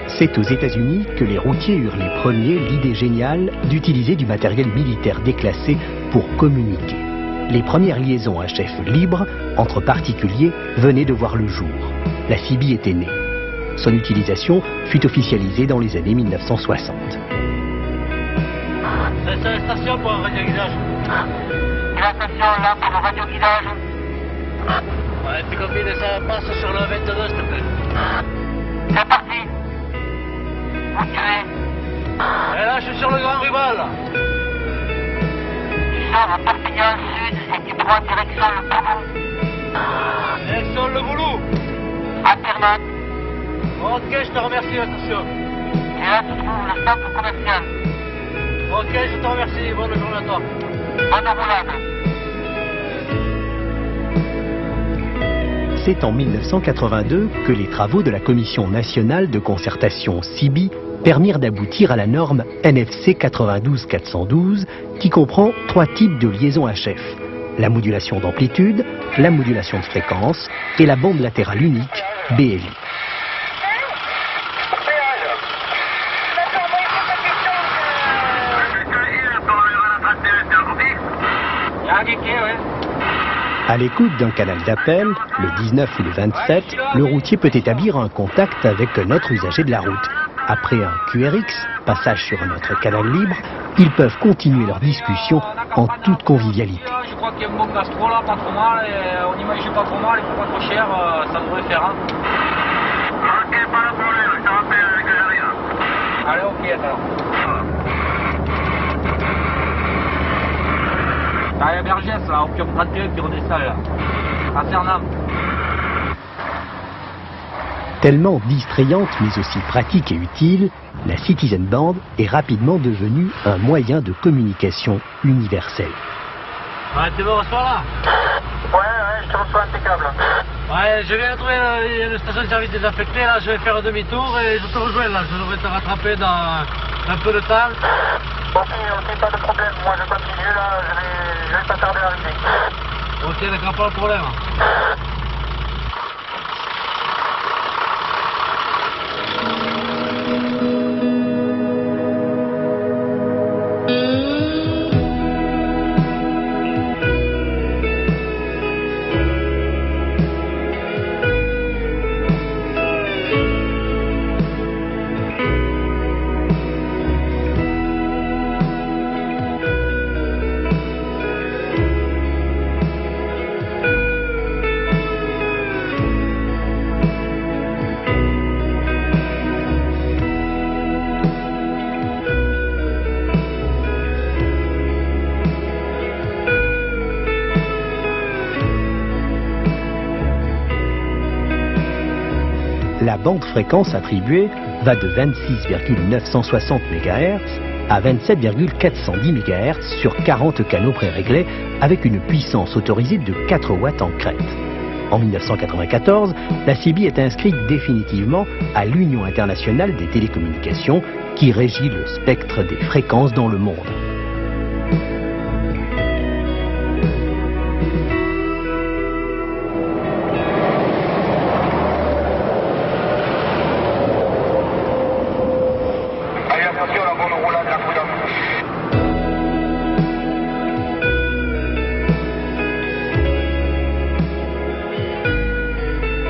C'est aux États-Unis que les routiers eurent les premiers l'idée géniale d'utiliser du matériel militaire déclassé pour communiquer. Les premières liaisons à chef libre entre particuliers venaient de voir le jour. La CB était née. Son utilisation fut officialisée dans les années 1960. C'est la station pour un radioguidage. La station là pour le radioguidage. Ouais, puis combien ça passe sur le 22, s'il te plaît. C'est parti. Où tu es? Et là, je suis sur le Grand Ruban, là. Tu sors à Perpignan Sud et tu prends direction le Boulou. Direction le Boulou. À Ternac. Ok, je te remercie, attention. Et là, tu trouves le centre commercial. Ok, je te remercie. Bonne journée à toi. Bonne roulade. C'est en 1982 que les travaux de la Commission nationale de concertation CB permirent d'aboutir à la norme NFC 92-412 qui comprend 3 types de liaisons HF. La modulation d'amplitude, la modulation de fréquence et la bande latérale unique BLI. À l'écoute d'un canal d'appel, le 19 ou le 27, le routier peut établir un contact avec un autre usager de la route. Après un QRX, passage sur un autre canal libre, ils peuvent continuer leur discussion en toute convivialité. Je crois qu'il y a un bon gastro là, pas trop mal, et on n'imagine pas trop mal, il faut pas trop cher, ça devrait faire. Hein. Ok, pas de problème, je te rappelle que j'arrive. Allez, ok, alors. Ah, il y a Bergès là, au Pion 31 qui redescend là, à Cernam. Tellement distrayante mais aussi pratique et utile, la Citizen Band est rapidement devenue un moyen de communication universel. Ouais, t'es bon, reçois là? Ouais, je te reçois impeccable. Ouais, je viens de trouver une station de service désaffectée là, je vais faire un demi-tour et je te rejoins là, je devrais te rattraper dans un peu de temps. Ok, pas de problème, moi je continue là, je vais pas tarder à arriver. Ok, d'accord, pas de problème. La bande fréquence attribuée va de 26,960 MHz à 27,410 MHz sur 40 canaux préréglés avec une puissance autorisée de 4 watts en crête. En 1994, la CB est inscrite définitivement à l'Union internationale des télécommunications qui régit le spectre des fréquences dans le monde.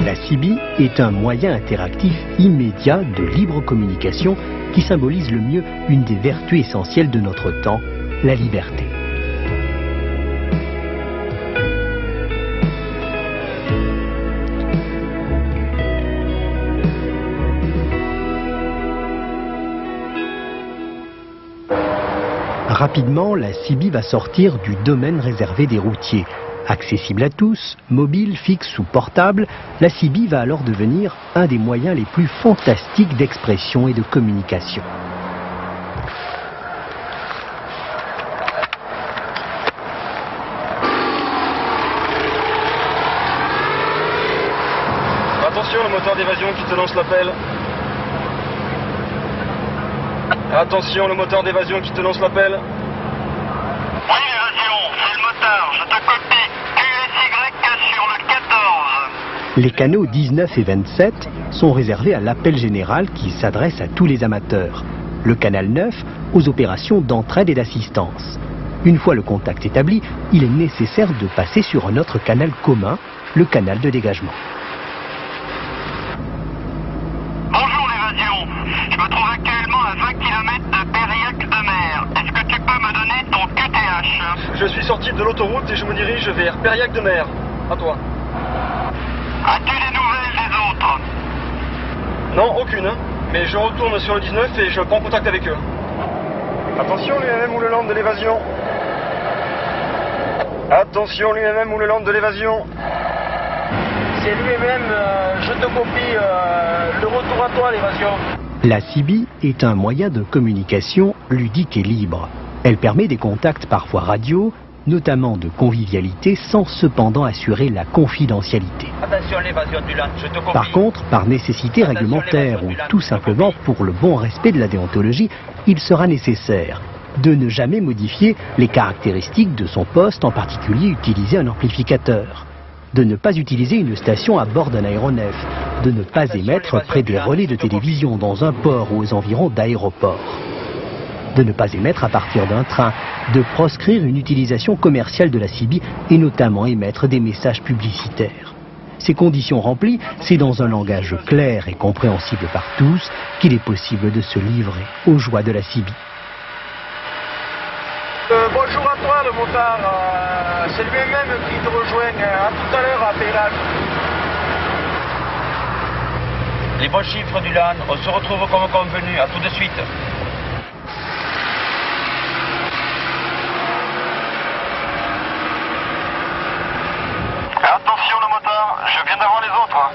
La CB est un moyen interactif immédiat de libre communication qui symbolise le mieux une des vertus essentielles de notre temps, la liberté. Rapidement, la CB va sortir du domaine réservé des routiers. Accessible à tous, mobile, fixe ou portable, la CB va alors devenir un des moyens les plus fantastiques d'expression et de communication. Attention, le moteur d'évasion qui te lance l'appel. Attention, le moteur d'évasion qui te lance l'appel. Oui, évasion, c'est le moteur, je te copie. QSY sur le 14. Les canaux 19 et 27 sont réservés à l'appel général qui s'adresse à tous les amateurs. Le canal 9 aux opérations d'entraide et d'assistance. Une fois le contact établi, il est nécessaire de passer sur un autre canal commun, le canal de dégagement. Bonjour l'évasion, je me trouve actuellement à 20 km de Périac-de-Mer. Est-ce que tu peux me donner ton QTH? Je suis sorti de l'autoroute et je me dirige vers Périac-de-Mer. À toi. As-tu des nouvelles des autres? Non, aucune. Mais je retourne sur le 19 et je prends contact avec eux. Attention l'UMM ou le land de l'évasion. Attention l'UMM ou le land de l'évasion. C'est lui-même, je te copie le retour à toi, l'évasion. La CB est un moyen de communication ludique et libre. Elle permet des contacts parfois radio, notamment de convivialité, sans cependant assurer la confidentialité. Attention l'évasion du land, je te copie. Par contre, par nécessité réglementaire ou tout simplement pour le bon respect de la déontologie, il sera nécessaire de ne jamais modifier les caractéristiques de son poste, en particulier utiliser un amplificateur, de ne pas utiliser une station à bord d'un aéronef, de ne pas émettre près des relais de télévision dans un port ou aux environs d'aéroports, de ne pas émettre à partir d'un train, de proscrire une utilisation commerciale de la CB et notamment émettre des messages publicitaires. Ces conditions remplies, c'est dans un langage clair et compréhensible par tous qu'il est possible de se livrer aux joies de la CB. Bonjour à toi le motard, c'est lui-même qui te rejoint à tout à l'heure à Périac. Les bons chiffres du LAN, on se retrouve comme convenu, à tout de suite. Attention le motard, je viens d'avoir les autres.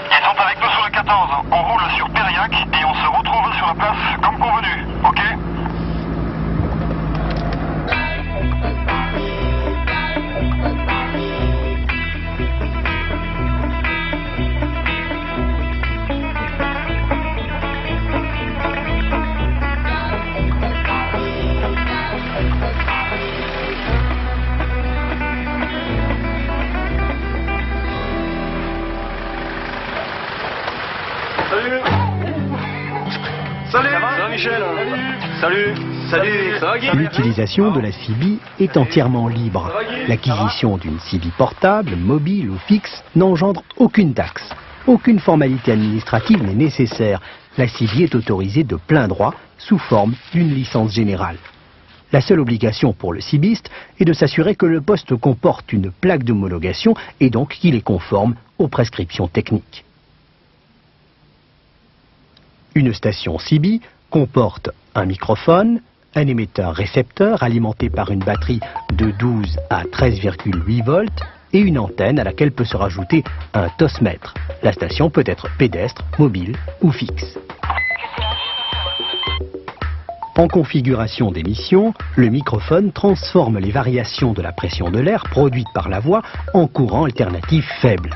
Ils sont avec nous sur le 14. On roule sur Périac et on se retrouve sur la place comme convenu, ok? Salut. Ça va Michel? Salut. Salut. Ça va Guy? L'utilisation de la CB est entièrement libre. L'acquisition d'une CB portable, mobile ou fixe n'engendre aucune taxe. Aucune formalité administrative n'est nécessaire. La CB est autorisée de plein droit sous forme d'une licence générale. La seule obligation pour le CBiste est de s'assurer que le poste comporte une plaque d'homologation et donc qu'il est conforme aux prescriptions techniques. Une station CB comporte un microphone, un émetteur-récepteur alimenté par une batterie de 12 à 13,8 volts et une antenne à laquelle peut se rajouter un tosmètre. La station peut être pédestre, mobile ou fixe. En configuration d'émission, le microphone transforme les variations de la pression de l'air produite par la voix en courant alternatif faible.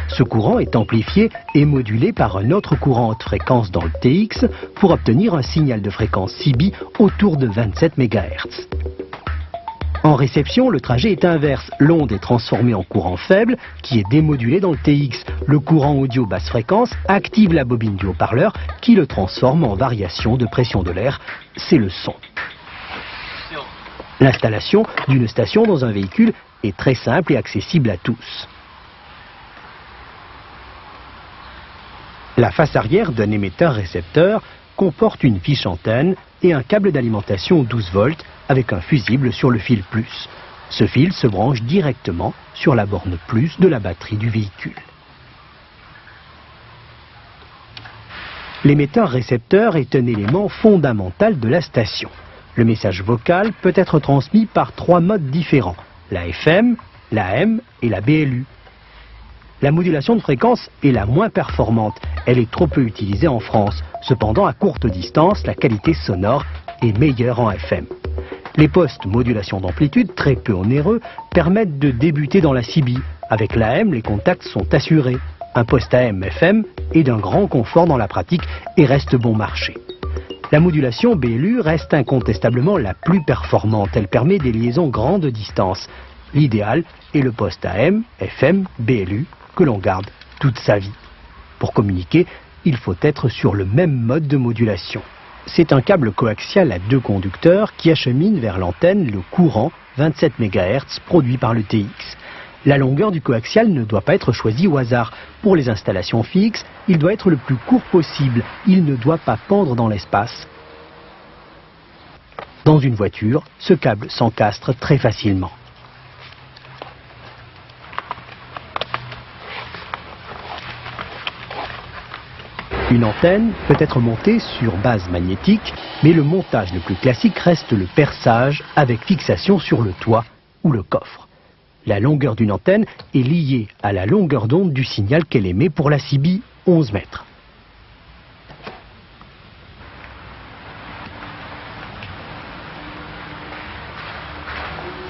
Ce courant est amplifié et modulé par un autre courant haute fréquence dans le TX pour obtenir un signal de fréquence CB autour de 27 MHz. En réception, le trajet est inverse. L'onde est transformée en courant faible qui est démodulé dans le TX. Le courant audio basse fréquence active la bobine du haut-parleur qui le transforme en variation de pression de l'air. C'est le son. L'installation d'une station dans un véhicule est très simple et accessible à tous. La face arrière d'un émetteur-récepteur comporte une fiche antenne et un câble d'alimentation 12 volts avec un fusible sur le fil plus. Ce fil se branche directement sur la borne plus de la batterie du véhicule. L'émetteur-récepteur est un élément fondamental de la station. Le message vocal peut être transmis par 3 modes différents, la FM, la AM et la BLU. La modulation de fréquence est la moins performante. Elle est trop peu utilisée en France. Cependant, à courte distance, la qualité sonore est meilleure en FM. Les postes modulation d'amplitude, très peu onéreux, permettent de débuter dans la CB. Avec l'AM, les contacts sont assurés. Un poste AM-FM est d'un grand confort dans la pratique et reste bon marché. La modulation BLU reste incontestablement la plus performante. Elle permet des liaisons grande distance. L'idéal est le poste AM, FM, BLU que l'on garde toute sa vie. Pour communiquer, il faut être sur le même mode de modulation. C'est un câble coaxial à 2 conducteurs qui achemine vers l'antenne le courant 27 MHz produit par le TX. La longueur du coaxial ne doit pas être choisie au hasard. Pour les installations fixes, il doit être le plus court possible. Il ne doit pas pendre dans l'espace. Dans une voiture, ce câble s'encastre très facilement. Une antenne peut être montée sur base magnétique, mais le montage le plus classique reste le perçage avec fixation sur le toit ou le coffre. La longueur d'une antenne est liée à la longueur d'onde du signal qu'elle émet pour la CB 11 mètres.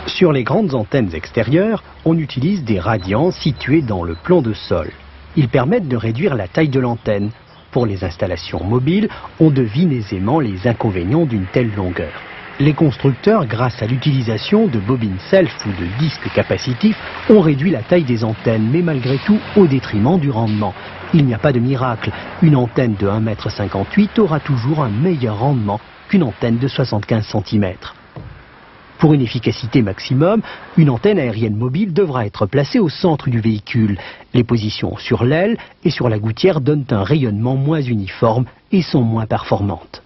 Sur les grandes antennes extérieures, on utilise des radians situés dans le plan de sol. Ils permettent de réduire la taille de l'antenne. Pour les installations mobiles, on devine aisément les inconvénients d'une telle longueur. Les constructeurs, grâce à l'utilisation de bobines self ou de disques capacitifs, ont réduit la taille des antennes, mais malgré tout au détriment du rendement. Il n'y a pas de miracle. Une antenne de 1,58 m aura toujours un meilleur rendement qu'une antenne de 75 cm. Pour une efficacité maximum, une antenne aérienne mobile devra être placée au centre du véhicule. Les positions sur l'aile et sur la gouttière donnent un rayonnement moins uniforme et sont moins performantes.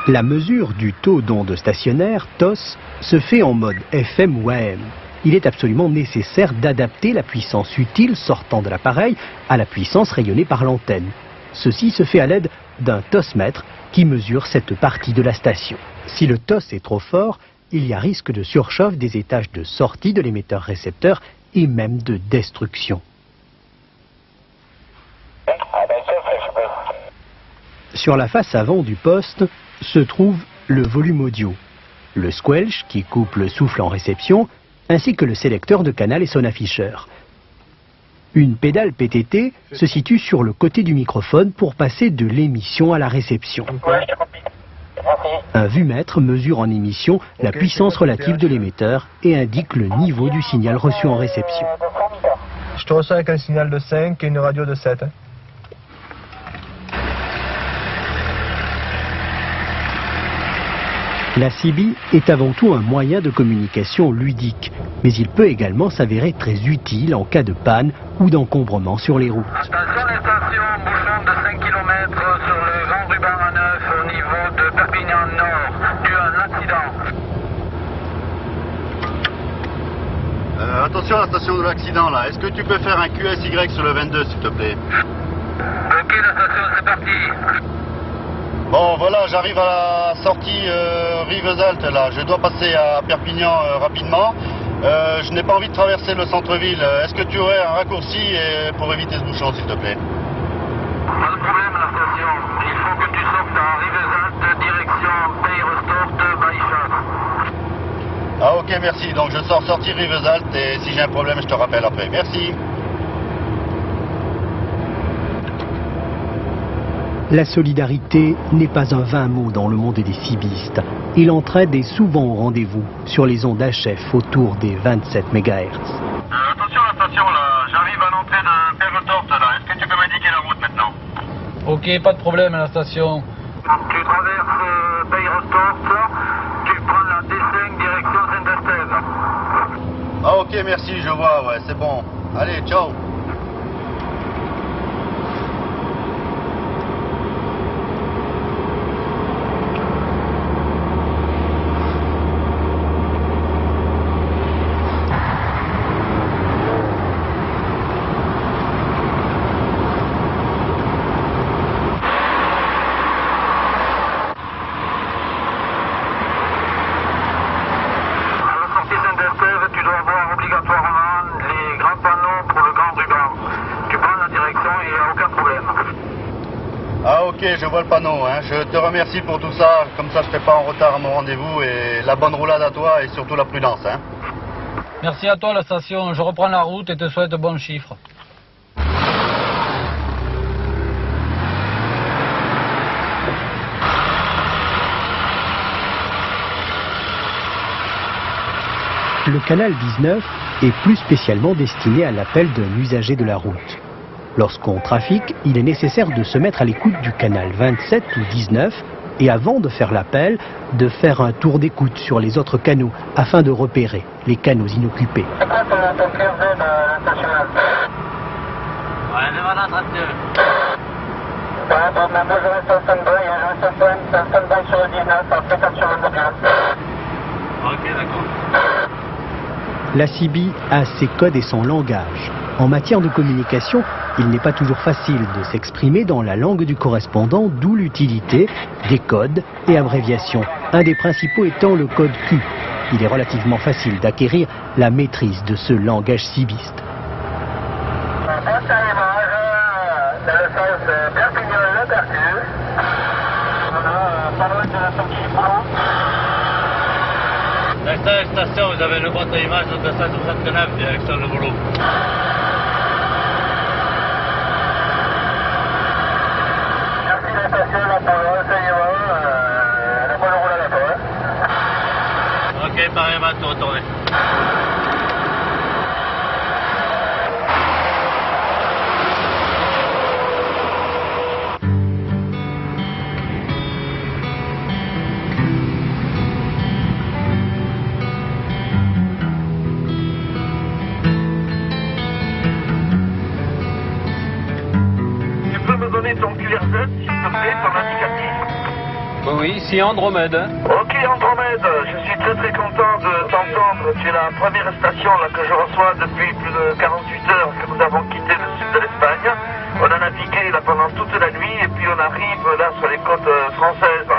La mesure du taux d'onde stationnaire, TOS, se fait en mode FM ou AM. Il est absolument nécessaire d'adapter la puissance utile sortant de l'appareil à la puissance rayonnée par l'antenne. Ceci se fait à l'aide d'un TOS-mètre qui mesure cette partie de la station. Si le TOS est trop fort, il y a risque de surchauffe des étages de sortie de l'émetteur-récepteur et même de destruction. Sur la face avant du poste se trouve le volume audio, le squelch qui coupe le souffle en réception, ainsi que le sélecteur de canal et son afficheur. Une pédale PTT se situe sur le côté du microphone pour passer de l'émission à la réception. Un vumètre mesure en émission la puissance relative de l'émetteur et indique le niveau du signal reçu en réception. Je te reçois avec un signal de 5 et une radio de 7. La CB est avant tout un moyen de communication ludique, mais il peut également s'avérer très utile en cas de panne ou d'encombrement sur les routes. Attention les stations, bouchon de 5 km sur le grand ruban à 9 au niveau de Perpignan Nord, dû à un accident. Attention à la station de l'accident là, est-ce que tu peux faire un QSY sur le 22 s'il te plaît? Ok la station c'est parti. Bon voilà, j'arrive à la sortie Rivesaltes là, je dois passer à Perpignan rapidement. Je n'ai pas envie de traverser le centre-ville. Est-ce que tu aurais un raccourci pour éviter ce bouchon s'il te plaît? Pas de problème la station, il faut que tu sortes à Rivesaltes, direction Peyre-Storte, Baïchas. Ah ok merci, donc je sors sortie Rivesaltes et si j'ai un problème je te rappelle après. Merci. La solidarité n'est pas un vain mot dans le monde des cibistes. Et l'entraide est souvent au rendez-vous sur les ondes HF autour des 27 MHz. Attention à la station là, j'arrive à l'entrée de Peyre-Storte là, est-ce que tu peux m'indiquer la route maintenant? Ok, pas de problème à la station. Tu traverses Peyre-Storte, tu prends la D5 direction Saint-Estève. Ah ok merci, je vois, ouais c'est bon. Allez, ciao. Ok, je vois le panneau, hein. Je te remercie pour tout ça, comme ça je ne serai pas en retard à mon rendez-vous et la bonne roulade à toi et surtout la prudence. Hein. Merci à toi la station, je reprends la route et te souhaite de bons chiffres. Le canal 19 est plus spécialement destiné à l'appel d'un usager de la route. Lorsqu'on trafique, il est nécessaire de se mettre à l'écoute du canal 27 ou 19 et avant de faire l'appel, de faire un tour d'écoute sur les autres canaux afin de repérer les canaux inoccupés. Ouais, c'est voilà, 32. Ouais, bon, moi je reste en stand-by sur le 19, après sur le module. Ok, d'accord. La CB a ses codes et son langage. En matière de communication, il n'est pas toujours facile de s'exprimer dans la langue du correspondant, d'où l'utilité des codes et abréviations. Un des principaux étant le code Q. Il est relativement facile d'acquérir la maîtrise de ce langage cibiste. La station, vous avez le boîte à images de 769, direction le boulot. Merci la station, la parole, ça y va, la bonne roule à la fois. Ok, pareil, va tout retourner. Ton QRZ, s'il te plaît, ton indicatif. Oui, ici Andromède. Ok Andromède, je suis très content de t'entendre. Tu es la première station là, que je reçois depuis plus de 48 heures que nous avons quitté le sud de l'Espagne. On a navigué là pendant toute la nuit et puis on arrive là sur les côtes françaises.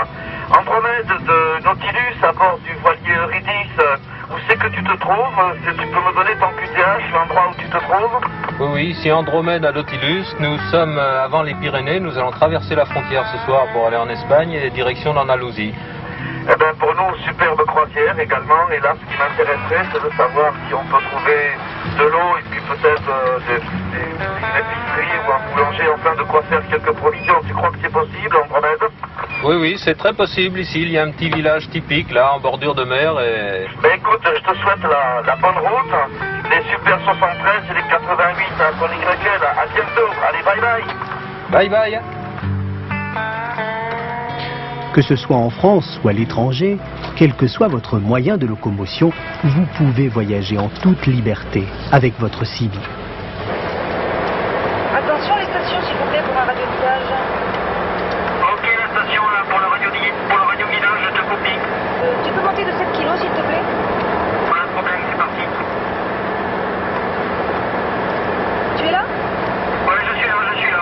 Andromède de Nautilus à bord du voilier Eurydice. Où c'est que tu te trouves? Tu peux me donner ton QTH, l'endroit où tu te trouves? Oui, ici Andromède à Nautilus. Nous sommes avant les Pyrénées. Nous allons traverser la frontière ce soir pour aller en Espagne et direction l'Andalousie. Eh bien, pour nous, superbe croisière également. Et là, ce qui m'intéresserait, c'est de savoir si on peut trouver de l'eau et puis peut-être une épicerie ou un boulanger, enfin de quoi faire quelques provisions. Tu crois que c'est possible, Andromède? Oui, c'est très possible ici. Il y a un petit village typique là, en bordure de mer et... Ben écoute, je te souhaite la bonne route. Les Super 73 et les 88 à ton YL. À bientôt. Allez, bye bye. Bye bye. Que ce soit en France ou à l'étranger, quel que soit votre moyen de locomotion, vous pouvez voyager en toute liberté avec votre CB. Attention les stations s'il vous plaît pour un radioguidage. Ok, la station là pour le radioguidage, je te copie. Tu peux monter de 7 kilos s'il te plaît? Pas de problème, c'est parti. Tu es là? Ouais, je suis là.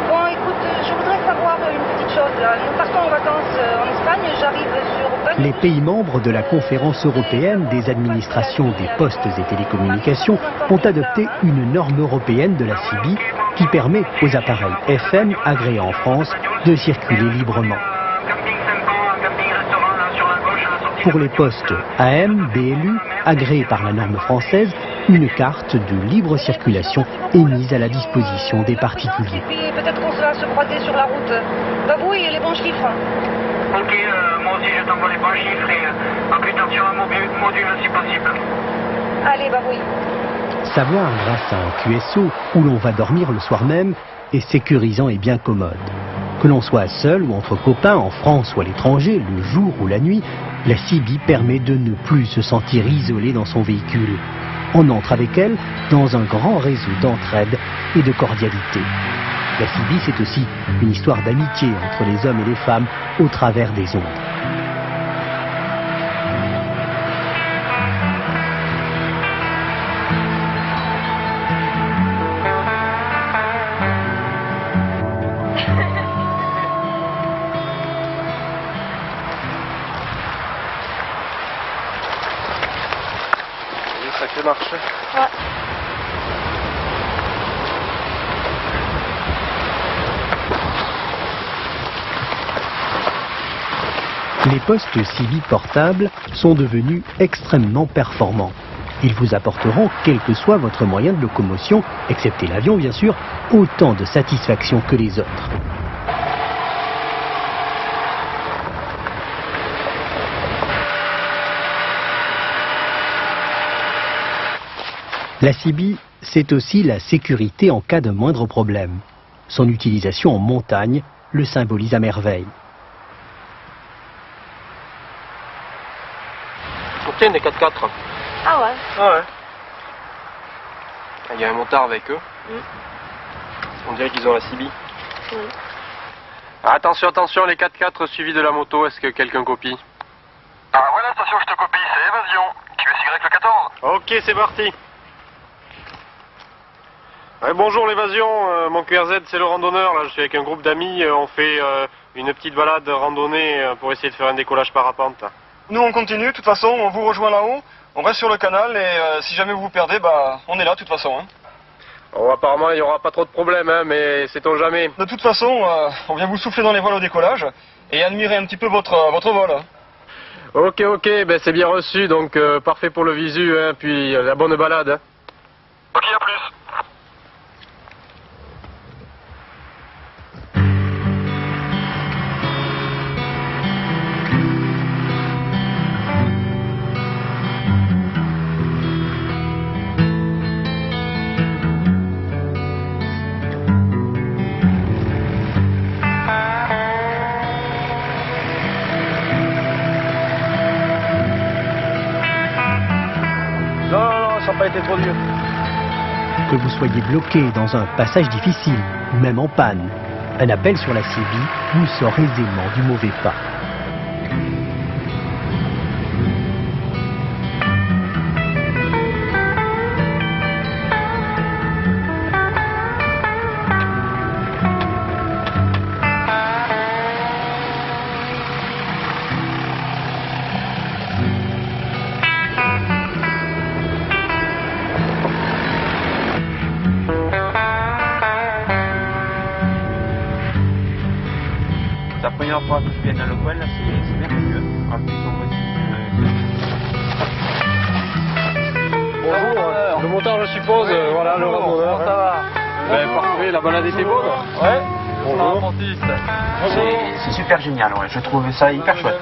Bon écoute, je voudrais savoir une petite chose là. Nous partons en vacances en Espagne, j'arrive sur Bagnols. Les pays membres de la conférence européenne des administrations des postes et télécommunications ont adopté une norme européenne de la CB qui permet aux appareils FM agréés en France de circuler librement. Camping Sempo, camping restaurant là sur la gauche à la sortie. Pour les postes AM, BLU, agréés par la norme française, une carte de libre circulation est mise à la disposition des particuliers. Et puis peut-être qu'on va se croiser sur la route. Babouille, les bons chiffres. Ok, moi aussi je t'envoie les bons chiffres et en cuitant sur un module si possible. Allez, babouille. Savoir grâce à un QSO où l'on va dormir le soir même est sécurisant et bien commode. Que l'on soit seul ou entre copains en France ou à l'étranger, le jour ou la nuit, la CB permet de ne plus se sentir isolé dans son véhicule. On entre avec elle dans un grand réseau d'entraide et de cordialité. La CB, c'est aussi une histoire d'amitié entre les hommes et les femmes au travers des ondes. Sacré marché. Ouais. Les postes CB portables sont devenus extrêmement performants. Ils vous apporteront, quel que soit votre moyen de locomotion, excepté l'avion bien sûr, autant de satisfaction que les autres. La CB, c'est aussi la sécurité en cas de moindre problème. Son utilisation en montagne le symbolise à merveille. Tiens, des 4x4. Ah ouais. Ah ouais. Il y a un montard avec eux. On dirait qu'ils ont la CB. Attention, attention, les 4x4 suivis de la moto, est-ce que quelqu'un copie? Ah voilà, attention, je te copie, c'est Évasion. QSY le 14. Ok, c'est parti. Ouais, bonjour l'évasion, mon QRZ c'est le randonneur, là je suis avec un groupe d'amis, on fait une petite balade randonnée pour essayer de faire un décollage parapente. Nous on continue, de toute façon on vous rejoint là-haut, on reste sur le canal et si jamais vous vous perdez, bah on est là de toute façon. Hein. Oh, apparemment il n'y aura pas trop de problèmes, hein, mais sait-on jamais. De toute façon, on vient vous souffler dans les voiles au décollage et admirer un petit peu votre vol. Hein. Ok, ben c'est bien reçu, donc parfait pour le visu, hein, puis la bonne balade. Hein. Ok, à plus. Non, ça n'a pas été trop dur. Que vous soyez bloqué dans un passage difficile ou même en panne, un appel sur la CB vous sort aisément du mauvais pas. La première fois que je viens dans le coin, là, c'est merveilleux. En plus, on voit Bonjour, le montard je suppose, voilà le randonneur. Ça va. Ben, parfait, la balade était bonne. Ouais. Bonjour. c'est super génial, ouais. Je trouve ça hyper chouette.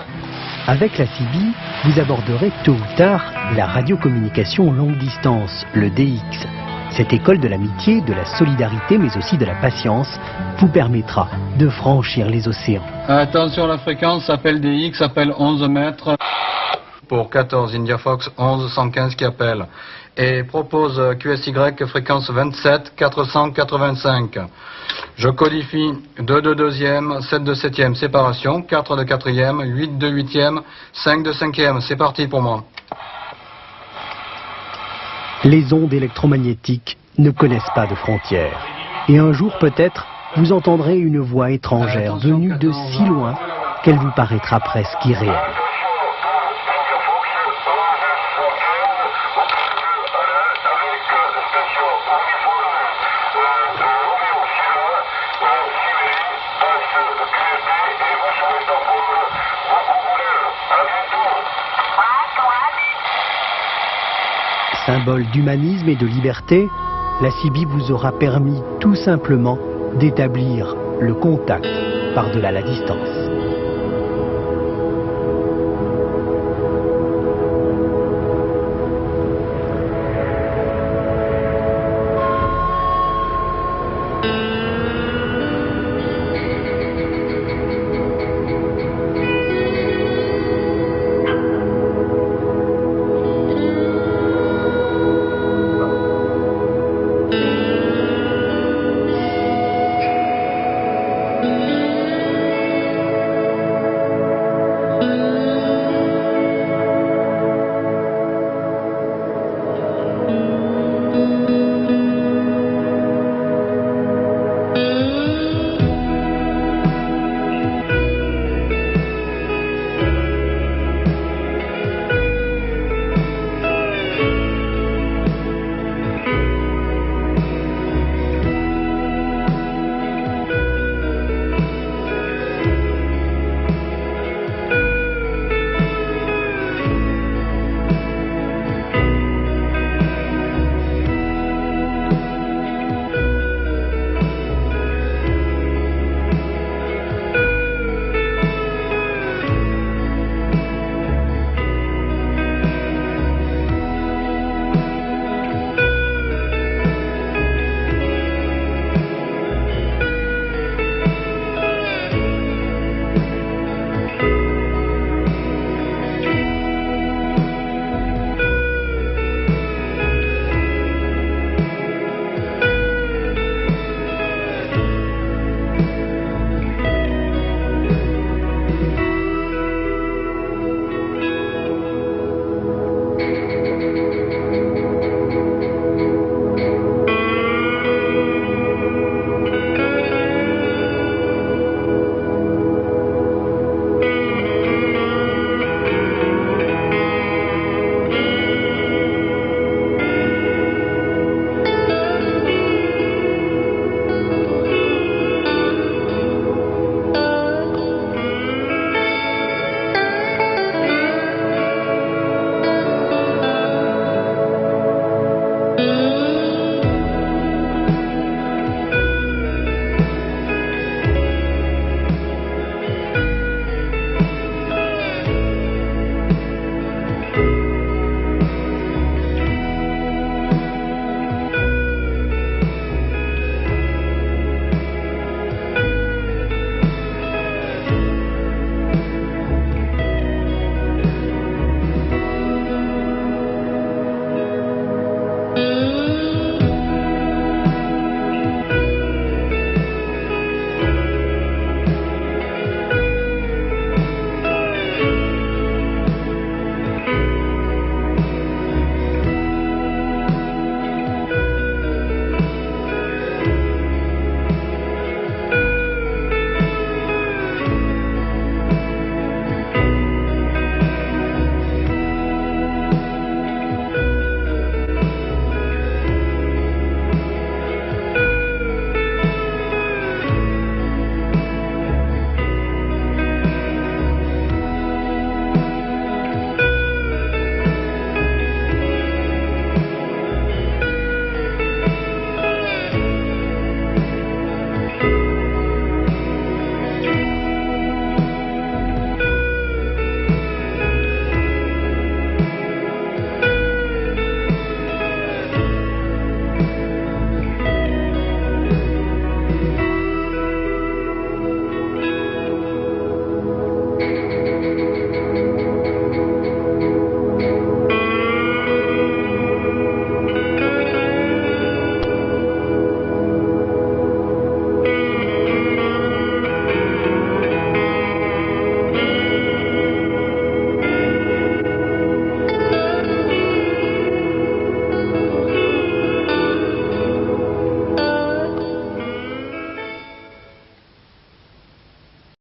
Avec la CB, vous aborderez tôt ou tard la radiocommunication longue distance, le DX. Cette école de l'amitié, de la solidarité, mais aussi de la patience, vous permettra de franchir les océans. Attention, la fréquence, appel DX, appelle 11 mètres. Pour 14, India Fox 11 115 qui appelle. Et propose QSY, fréquence 27 485. Je codifie 2 de deuxième, 7 de septième, séparation, 4 de quatrième, 8 de huitième, 5 de cinquième. C'est parti pour moi. Les ondes électromagnétiques ne connaissent pas de frontières. Et un jour peut-être, vous entendrez une voix étrangère venue de si loin qu'elle vous paraîtra presque irréelle. Symbole d'humanisme et de liberté, la CB vous aura permis tout simplement d'établir le contact par-delà la distance.